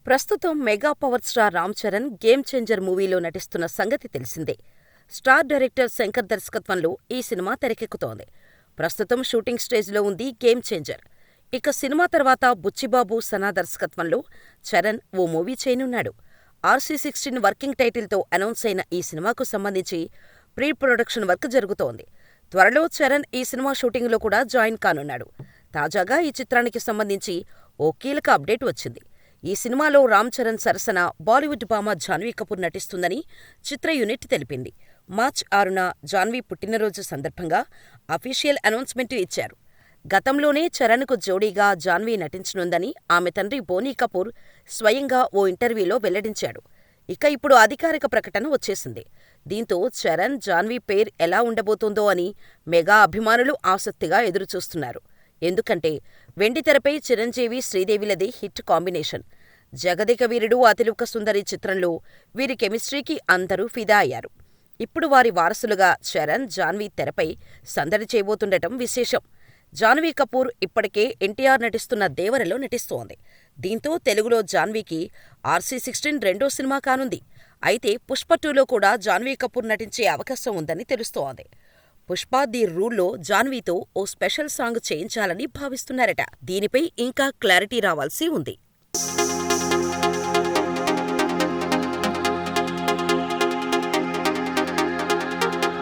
ప్రస్తుతం mega power star Ram Charan 'game changer' మూవీలో నటిస్తున్న సంగతి తెలిసిందే. స్టార్ డైరెక్టర్ శంకర్ దర్శకత్వంలో ఈ సినిమా తెరకెక్కుతోంది. ప్రస్తుతం షూటింగ్ స్టేజ్లో ఉంది 'గేమ్ చేంజర్'. ఇక సినిమా తర్వాత బుచ్చిబాబు, సనా దర్శకత్వంలో చరణ్ ఓ మూవీ చేయనున్నాడు. RC16 వర్కింగ్ టైటిల్తో అనౌన్స్ అయిన ఈ సినిమాకు సంబంధించి ప్రీ ప్రొడక్షన్ వర్క్ జరుగుతోంది. త్వరలో చరణ్ ఈ సినిమా షూటింగ్లో కూడా జాయిన్ కానున్నాడు. తాజాగా ఈ చిత్రానికి సంబంధించి ఓ కీలక అప్డేట్ వచ్చింది. ఈ సినిమాలో రామ్ చరణ్ సరసన బాలీవుడ్ భామ జాన్వీ కపూర్ నటిస్తుందని చిత్ర యూనిట్ తెలిపింది. మార్చి 6న జాన్వీ పుట్టినరోజు సందర్భంగా అఫీషియల్ అనౌన్స్మెంట్ ఇచ్చారు. గతంలోనే చరణ్కు జోడీగా జాన్వీ నటించనుందని ఆమె తండ్రి బోనీ కపూర్ స్వయంగా ఓ ఇంటర్వ్యూలో వెల్లడించాడు. ఇక ఇప్పుడు అధికారిక ప్రకటన వచ్చేసింది. దీంతో చరణ్, జాన్వీ పేర్ ఎలా ఉండబోతోందో అని మెగా అభిమానులు ఆసక్తిగా ఎదురుచూస్తున్నారు. ఎందుకంటే వెండితెరపై చిరంజీవి, శ్రీదేవిలది హిట్ కాంబినేషన్. 'జగదేక వీరుడు అతిలోక సుందరి' చిత్రంలో వీరి కెమిస్ట్రీకి అందరూ ఫిదా అయ్యారు. ఇప్పుడు వారి వారసులుగా చరణ్, జాన్వీ తెరపై సందడి చేయబోతుండటం విశేషం. జాన్వీ కపూర్ ఇప్పటికే ఎన్టీఆర్ నటిస్తున్న 'దేవర'లో నటిస్తోంది. దీంతో తెలుగులో జాన్వీకి RC16 రెండో సినిమా కానుంది. అయితే 'పుష్ప 2లో కూడా జాన్వీ కపూర్ నటించే అవకాశం ఉందని తెలుస్తోంది. 'పుష్ప ది రూల్'లో జాన్వీతో ఓ స్పెషల్ సాంగ్ చేయించాలని భావిస్తున్నారట. దీనిపై ఇంకా క్లారిటీ రావాల్సి ఉంది.